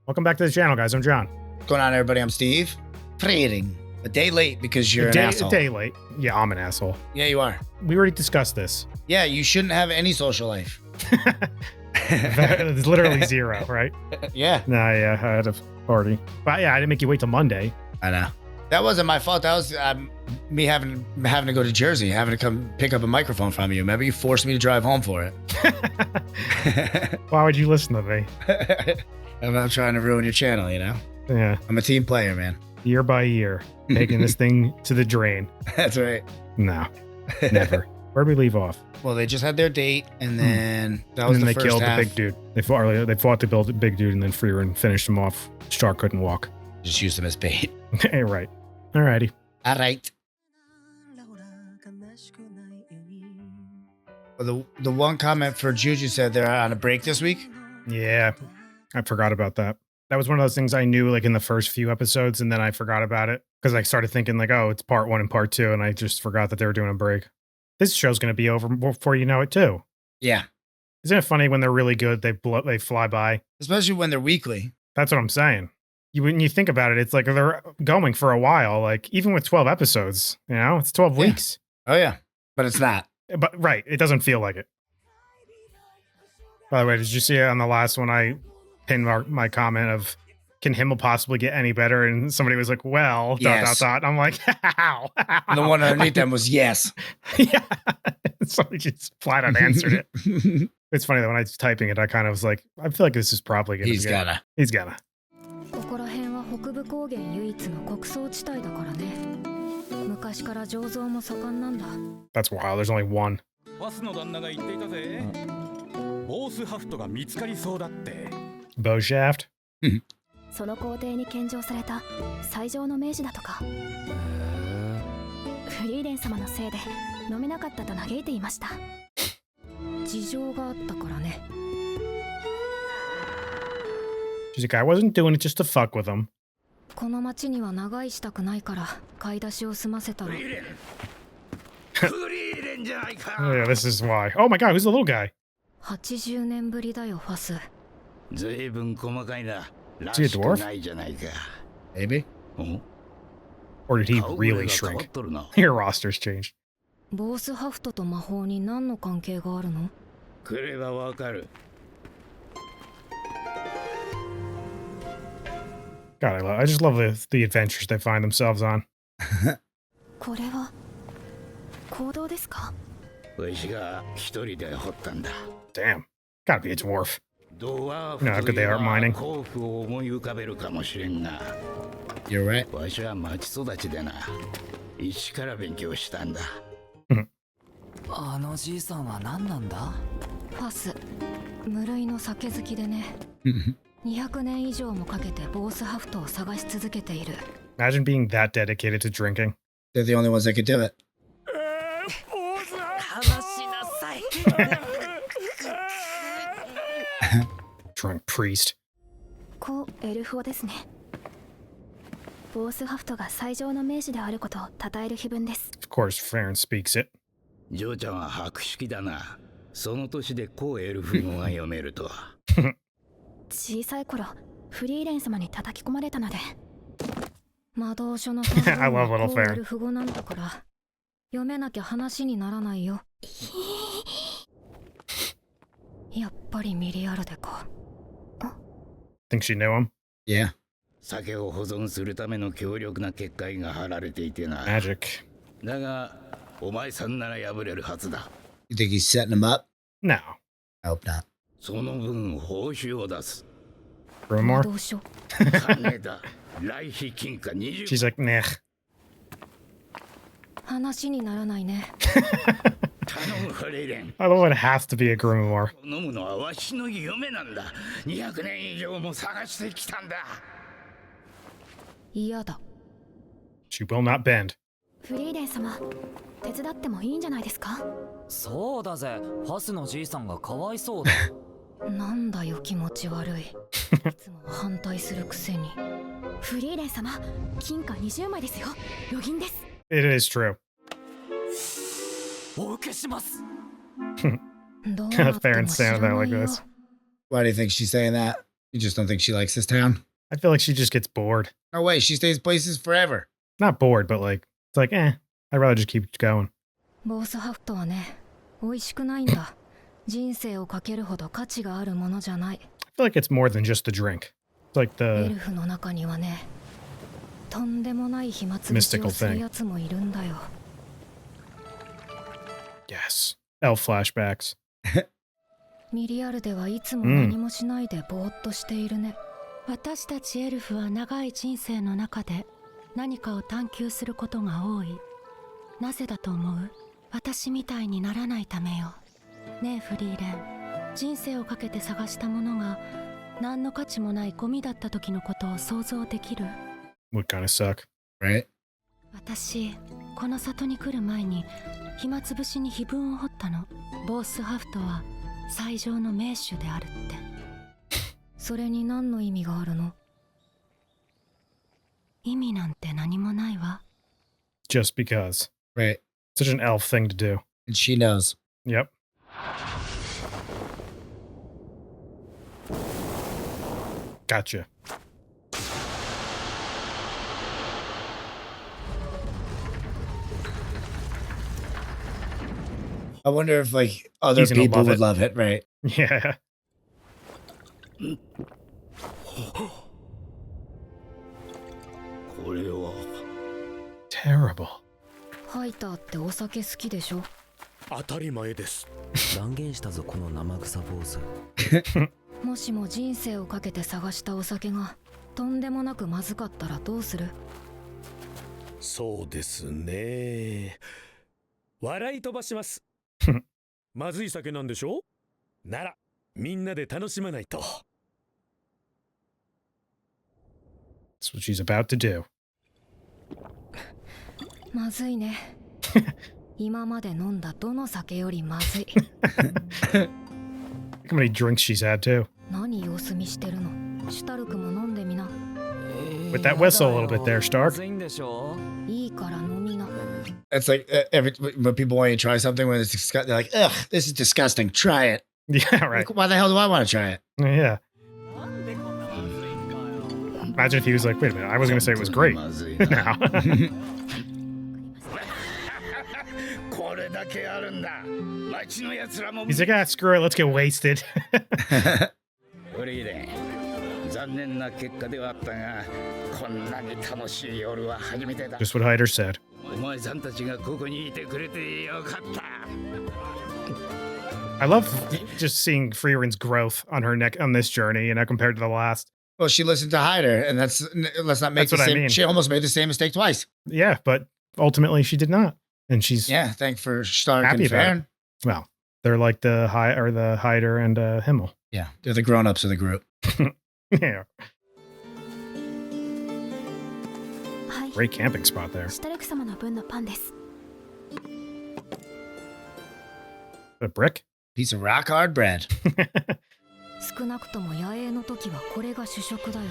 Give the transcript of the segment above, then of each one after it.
Welcome back to the channel, guys. I'm John. What's going on, everybody? I'm Steve. Frieren. A day late because you're an asshole. A day late. Yeah, I'm an asshole. Yeah, you are. We already discussed this. Yeah, you shouldn't have any social life. It's literally zero, right? Yeah. Nah, yeah, I had a party. But yeah, I didn't make you wait till Monday. I know. That wasn't my fault. That was me having to go to Jersey, having to come pick up a microphone from you. Remember, you forced me to drive home for it. Why would you listen to me? I'm not trying to ruin your channel, you know? Yeah. I'm a team player, man. Year by year, taking this thing to the drain. That's right. No, never. Where'd we leave off? Well, they just had their date, and then that was and then the they first killed half. the big dude. They fought to build the big dude, and then Frieren finished him off. Shark couldn't walk. Just used them as bait. Hey, right. Alrighty. All right. Well, the one comment for Juju said they're on a break this week. Yeah, I forgot about that. That was one of those things I knew like in the first few episodes, and then I forgot about it because I started thinking like, oh, it's part 1 and part 2, and I just forgot that they were doing a break. This show's going to be over before you know it too. Yeah. Isn't it funny when they're really good, they fly by? Especially when they're weekly. That's what I'm saying. When you think about it, it's like they're going for a while. Like even with 12 episodes, you know, it's 12 weeks. Oh yeah, but it's not. But right, it doesn't feel like it. By the way, did you see it on the last one? I pinned my comment of, can Himmel possibly get any better? And somebody was like, well, yes. ... I'm like, how? And the one underneath them was yes. Yeah. Somebody just flat out answered it. It's funny that when I was typing it, I kind of was like, I feel like this is probably going to be He's gonna. He's gonna. That's wild. There's only one. BOSHAFT? その皇帝に献上された最上の名士だとか。フリーレン様のせいで飲めなかったと嘆いていました。事情があったからね。She's like, I wasn't doing it just to fuck with him. この町には長居したくないから買い出しを済ませたら。Yeah, this is why. Oh my god, who's the little guy? 80年ぶりだよ、ファス。随分細かいな。 Is he a dwarf? Maybe. Or did he really shrink? Your roster's changed. ボースハフトと魔法に何の関係があるの？くればわかる。 God, I just love the adventures they find themselves on. これは行動ですか？わしが一人で掘ったんだ。 Damn. Gotta be a dwarf. ドワー No, how good they are at mining. 甲府を思い浮かべるかもしれんが。 You're right. わしは町育ちでな。一から勉強したんだ。あのじいさんは何なんだ？ファス、無類の酒好きでね。200年以上もかけてボースハフトを探し続けている。 Imagine being that dedicated to drinking. They're the only ones that could do it. 話しなさい。 Drunk priest. こうエルフ語ですね。ボースハフトが最上の名士であることを称える碑文です。 Of course, Frieren speaks it. 嬢ちゃんは博識だな。その年でこうエルフ語が読めるとは。小さい頃、フリーレン様に叩き込まれたので。魔導書のこうエルフ語なんだから、読めなきゃ話にならないよ。やっぱりミリアルデか。Think she knew him? Yeah. 酒を保存するための強力な結界が張られていてな。Magic. だが、お前さんなら破れるはずだ。You think he's setting them up? No. I hope not. その分報酬を出す。Room 魔 more? 導書。金だ。来費金貨20。She's like, nah. 話にならないね。頼むフレイレン。 I love it has to be a grimoire. 飲むのはわしの夢なんだ。200年以上も探してきたんだ。嫌だ。 She will not bend. フリーレン様、手伝ってもいいんじゃないですか？そうだぜ、ファスのじいさんがかわいそうだ。なんだよ気持ち悪い。いつも反対するくせに。フリーレン様、金貨20枚ですよ。預金です。It is true. お受けします。どうなっても Frieren standing there like this. Why do you think she's saying that? You just don't think she likes this town? I feel like she just gets bored. No way. She stays places forever. Not bored, but like it's like, I'd rather just keep going. ボースハフトはね、美味しくないんだ。人生をかけるほど価値があるものじゃない。I feel like it's more than just the drink. It's like エ the ルフの中にはね、とんでもない暇つぶしをするやつもいるんだよ。yes. Elf flashbacks. ミリアルではいつも何もしないでぼーっとしているね。私たちエルフは長い人生の中で何かを探求することが多い。なぜだと思う？私みたいにならないためよ。ねえフリーレン、人生をかけて探したものが何の価値もないゴミだった時のことを想像できる？ Would kind of suck. Right? 私、この里に来る前に暇つぶしに碑文を彫ったの。ボースハフトは最上の名手であるって。それに何の意味があるの？意味なんて何もないわ。 Just because. Right. Such an elf thing to do. And she knows. Yep. Gotcha. I wonder if like other He's gonna people love would it. love it, right? Yeah. Terrible. ハイターってお酒好きでしょ？当たり前です。断言したぞこの生臭坊主。もしも人生をかけて探したお酒がとんでもなくまずかったらどうする？そうですね。笑い飛ばします。まずい酒なんでしょ？ならみんなで楽しまないと。That's what she's about to do. まずいね。今まで飲んだどの酒よりまずい。 Look how many drinks she's had too. 何様子見してるの？シュタルクも飲んでみな。 With that whistle a little bit there, Stark. まずいんでしょ？いいから飲みな。 It's like when people want you to try something when it's disgusting, they're like, ugh, this is disgusting. Try it. Yeah, right. Like, why the hell do I want to try it? Yeah. Imagine if he was like, wait a minute, I was going to say it was great. Now. これだけあるんだ。町の奴らも He's like, screw it, let's get wasted. フリーレン、残念な結果ではあったが、こんなに楽しい夜は初めてだ。 Just what Hyder said. お前さんたちがここにいてくれてよかった。 I love just seeing Frieren's growth on her neck on this journey, compared to the last. Well, she listened to Hyder, and let's not make That's the what I same. mean. She almost made the same mistake twice. Yeah, but ultimately she did not. And she's Thank for Stark happy and about Frieren. it. Well, they're like the Hyder and Himmel. Yeah, they're the grown-ups of the group. Yeah. はい。 Great camping spot there. シュタルク様の分のパンです。 A brick? Piece of rock-hard bread. 少なくとも野営の時はこれが主食だよ。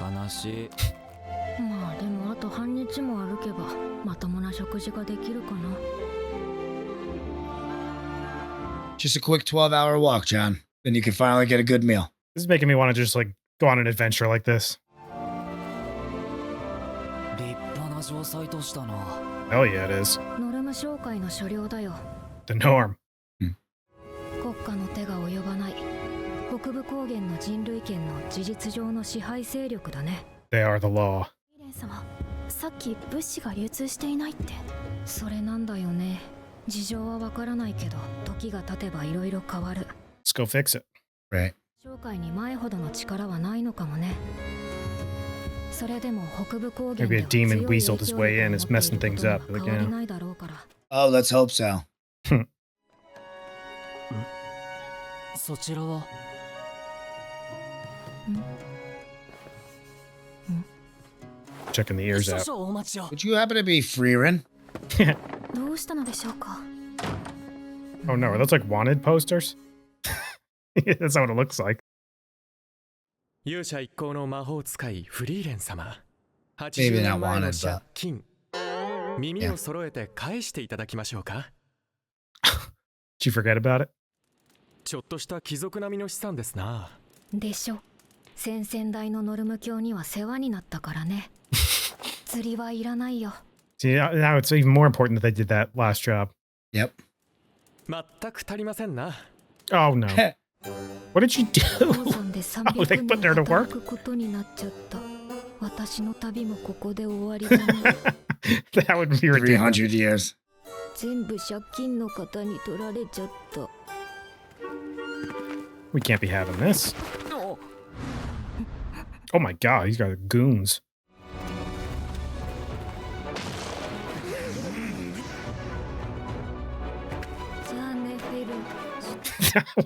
悲しい。まあでもあと半日も歩けばまともな食事ができるかな。 Just a quick 12-hour walk, John. Then you can finally get a good meal. This is making me want to just like go on an adventure like this. 立派な城塞都市だな。 Hell yeah, it is. ノルム商会の所領だよ。 The norm. 国家の手が及ばない北部高原の人類圏の事実上の支配勢力だね。 They are the law. フリーレン様、さっき物資が流通していないって。それなんだよね。事情はわからないけど時が経てばいろいろ変わる。 Let's go fix it. Right. 商会に前ほどの力はないのかもね。それでも北部高原 Maybe で a は demon 強い weaseled 影 his 響 way 力 in, を is 持ってい messing る things ことは up 変わり again. ないだろうから。 Oh, let's hope so. そちらは？ Checking the ears 少 out. 々お待ちを。 Would you happen to be Frieren? どうしたのでしょうか。 Oh no, are those like wanted posters? That's not what it looks like. 勇者一行の魔法使いフリーレン様。 Maybe 80 not 年前の wanted, 借金。耳を揃えて返していただきましょうか。 Did you forget about it? ちょっとした貴族並みの資産ですな。でしょ。先々代のノルム教には世話になったからね。釣りはいらないよ。See, now it's even more important that they did that last job. Yep. 全く足りませんな。Oh no. What did she do? 鉱山で Oh, they 300 put 年 her to work? 働くことになっちゃった。私の旅もここで終わりだね。That would be ridiculous. 300 years. 全部借金の方に取られちゃった。We can't be having this. Oh my god, he's got goons.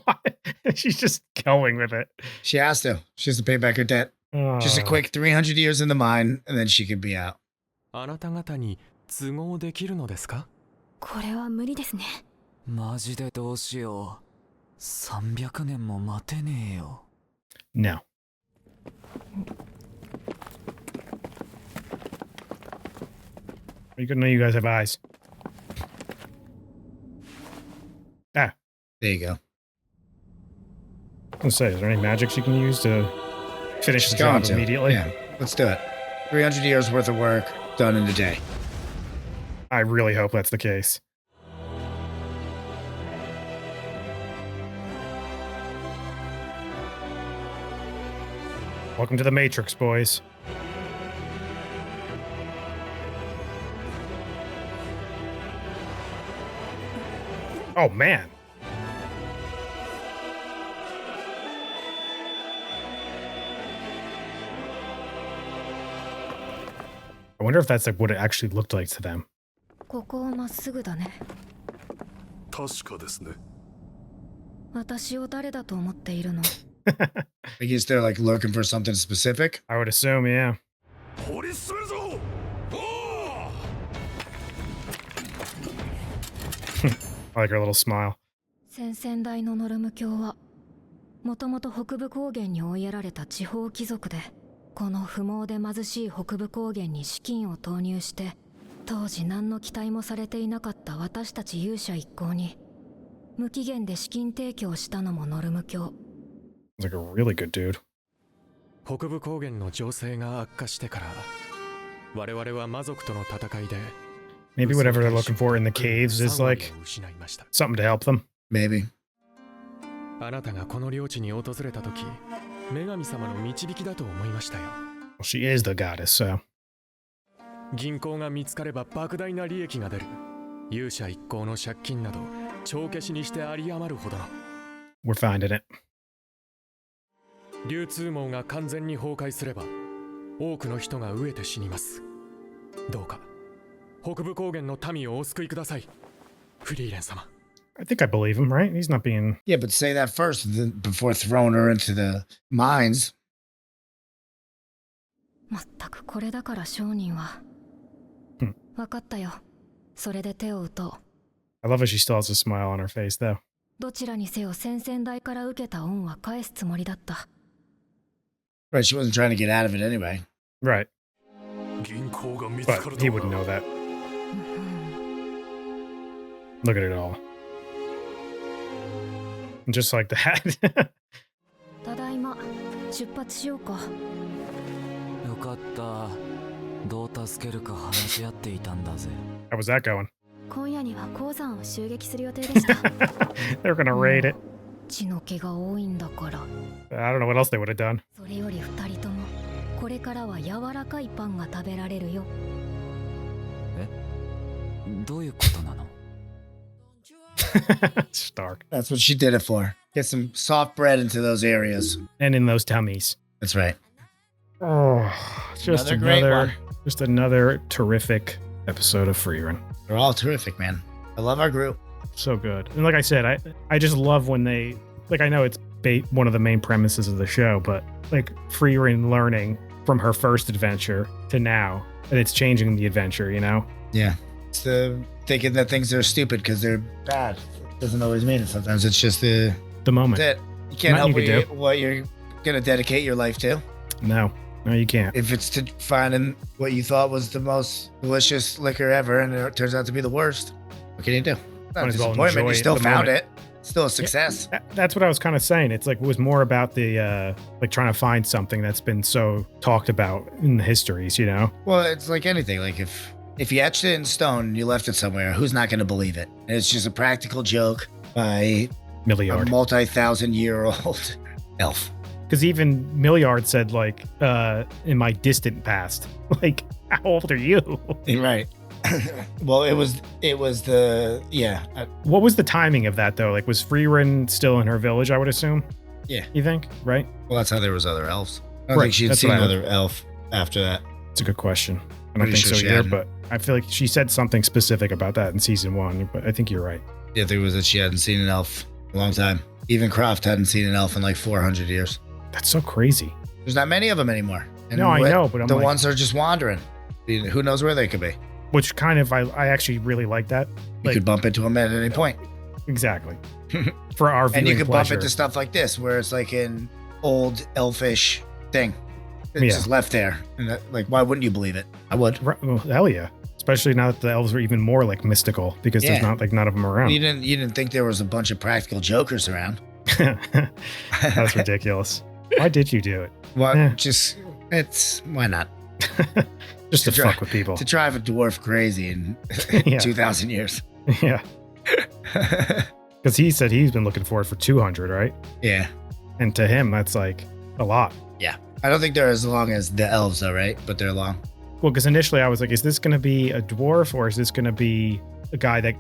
What? She's just going with it. She has to. She has to pay back her debt. Just a quick 300 years in the mine, and then she could be out. あなた方に都合できるのですか？これは無理ですね。マジでどうしよう。300年も待てねえよ。No. You good to know you guys have eyes. Ah. There you go. I was gonna say, is there any magic she can use to finish She's the job going to. immediately? Yeah, let's do it. 300 years worth of work done in a day. I really hope that's the case. Welcome to the Matrix, boys. Oh, man. I wonder if that's like what it actually looked like to them. ここをまっすぐだね。確かですね。私を誰だと思っているの？ I guess they're like looking for something specific. I would assume, yeah. 掘り進めるぞ。I like her little smile. 先々代のノルム教はもともと北部高原に追いやられた地方貴族で、この不毛で貧しい北部高原に資金を投入して当時何の期待もされていなかった私たち勇者一行に無期限で資金提供したのもノルム教。He's like a really good dude. 北部高原の情勢が悪化してから、我々は魔族との戦いで Maybe whatever they're looking for in the caves is like something to help them. Maybe. あなたがこの領地に訪れた時、女神様の導きだと思いましたよ。Well, she is the goddess, so. 銀行が見つかれば莫大な利益が出る。勇者一行の借金など帳消しにして有り余るほどの。We're finding it. 流通網が完全に崩壊すれば多くの人が飢えて死にます。どうか北部高原の民をお救いください、フリーレン様。I think I believe him, right? He's not being... Yeah, but say that first before throwing her into the mines. まったくこれだから商人は。わかったよ。それで手を打とう。I love how she still has a smile on her face, though. どちらにせよ先々代から受けた恩は返すつもりだった。Right, she wasn't trying to get out of it anyway. Right. 銀行が見つかる But と he は wouldn't know that. Look at it all. Just like that. ただいま、出発しようか。よかった。どう助けるか話し合っていたんだぜ。How was that going? 今夜には鉱山を襲撃する予定でした。They're gonna raid it. 血の気が多いんだから。I don't know what else they would have done. それより二人とも、これからは柔らかいパンが食べられるよ。え？どういうことなの？Stark. That's what she did it for. Get some soft bread into those areas. And in those tummies. That's right. Oh, just Another great one. Just another terrific episode of Frieren. They're all terrific, man. I love our group. So good. And like I said, I just love when they, like, I know it's one of the main premises of the show, but like Frieren learning from her first adventure to now, and it's changing the adventure, you know? Yeah. It's the thinking that things are stupid because they're bad. Doesn't always mean it. Sometimes it's just the moment. That you can't help you what you're going to dedicate your life to. No, you can't. If it's to finding what you thought was the most delicious liquor ever and it turns out to be the worst, what can you do? Not a disappointment. You still found it. Still a success. That's what I was kind of saying. It's like it was more about the like trying to find something that's been so talked about in the histories, you know? Well, it's like anything. Like if you etched it in stone and you left it somewhere, who's not going to believe it? And it's just a practical joke by Milliard. a multi-thousand-year-old elf. Because even Milliard said, like, in my distant past, like, how old are you? Right. Well, it was the What was the timing of that though? Like, was Frieren still in her village? I would assume. Yeah. You think? Right. well, that's how there was other elves. I don't Right, think she'd that's seen what I another elf after that. It's a good question. I don't Pretty think sure so she either, hadn't. but I feel like she said something specific about that in season 1. But I think you're right. Yeah, there was that she hadn't seen an elf in a long time. Even Croft hadn't seen an elf in like 400 years. That's so crazy. There's not many of them anymore. And No, I know, but I'm the like- ones that are just wandering. Who knows where they could be? Which kind of I actually really like that. You Like, could bump into them at any point. exactly. For our viewing And you could bump pleasure. into stuff like this, where it's like an old elfish thing. It's Yeah. just left there. And like, why wouldn't you believe it? I would. Right, well, hell yeah. Especially now that the elves are even more like mystical because there's Yeah. not like none of them around. You didn't think there was a bunch of practical jokers around. That's ridiculous. Why did you do it? Well, Yeah. why not? Just to To try- fuck with people. To drive a dwarf crazy in Yeah. 2,000 years. Yeah. Because he said he's been looking for it for 200, right? Yeah. And to him, that's like a lot. I don't think they're as long as the elves, though, right? But they're long. Well, because initially I was like, is this going to be a dwarf or is this going to be a guy that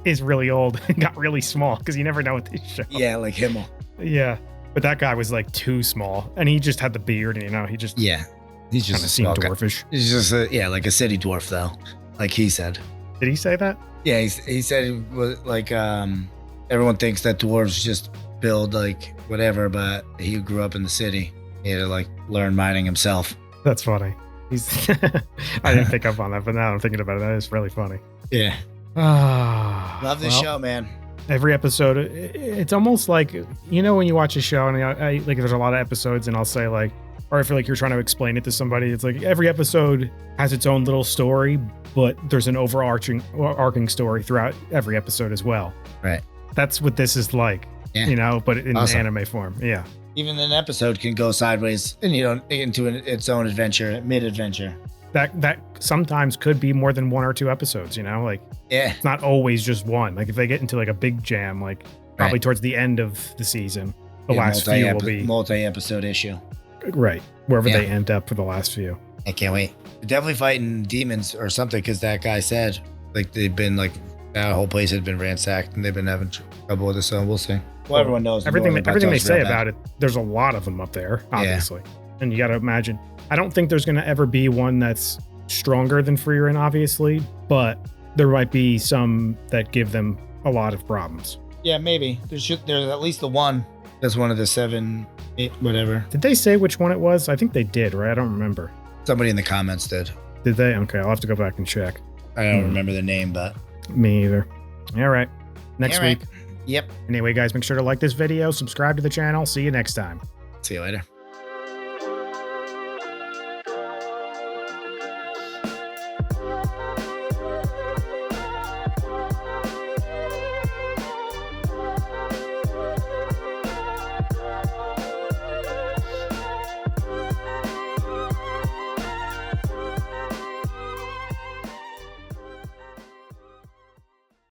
is really old and got really small? Because you never know with this show. Yeah, like Himmel. Yeah. But that guy was like too small and he just had the beard and, you know, he just Yeah. He's kind just of a seemed small guy. dwarfish. He's just like a city dwarf, though. Like he said. Did he say that? Yeah, he said it was like everyone thinks that dwarves just build like whatever, but he grew up in the city. He had to like learn mining himself. That's funny. He's I didn't pick up on that, but now I'm thinking about it. That is really funny. Yeah. Ah, Love this well, show, man. Every episode, it's almost like, you know, when you watch a show and I like there's a lot of episodes and I'll say like, or I feel like you're trying to explain it to somebody. It's like every episode has its own little story, but there's an overarching story throughout every episode as well. Right. That's what this is like, Yeah. you know, but in Awesome. anime form. Yeah. Even an episode can go sideways and into its own adventure, mid-adventure. That sometimes could be more than 1 or 2 episodes, you know, like Yeah. it's not always just one. Like if they get into like a big jam, like probably Right. towards the end of the season, the Yeah, last few will be multi-episode issue. right wherever Yeah. they end up for the last few. I can't wait. They're definitely fighting demons or something because that guy said like they've been like that whole place had been ransacked and they've been having trouble with it. So we'll see. Well, everyone knows the Everything Northern everything they Plateau's say real bad. about it. There's a lot of them up there, obviously, and you got to imagine. I don't think there's going to ever be one that's stronger than Frieren, obviously, but there might be some that give them a lot of problems. Yeah, maybe there's at least the one that's one of the 7, 8, whatever. Did they say which one it was? I think they did, right? I don't remember. Somebody in the comments did. Did they? Okay, I'll have to go back and check. I don't remember the name, but Me either. All right. Next All right. week. Yep. Anyway, guys, make sure to like this video, subscribe to the channel. See you next time. See you later.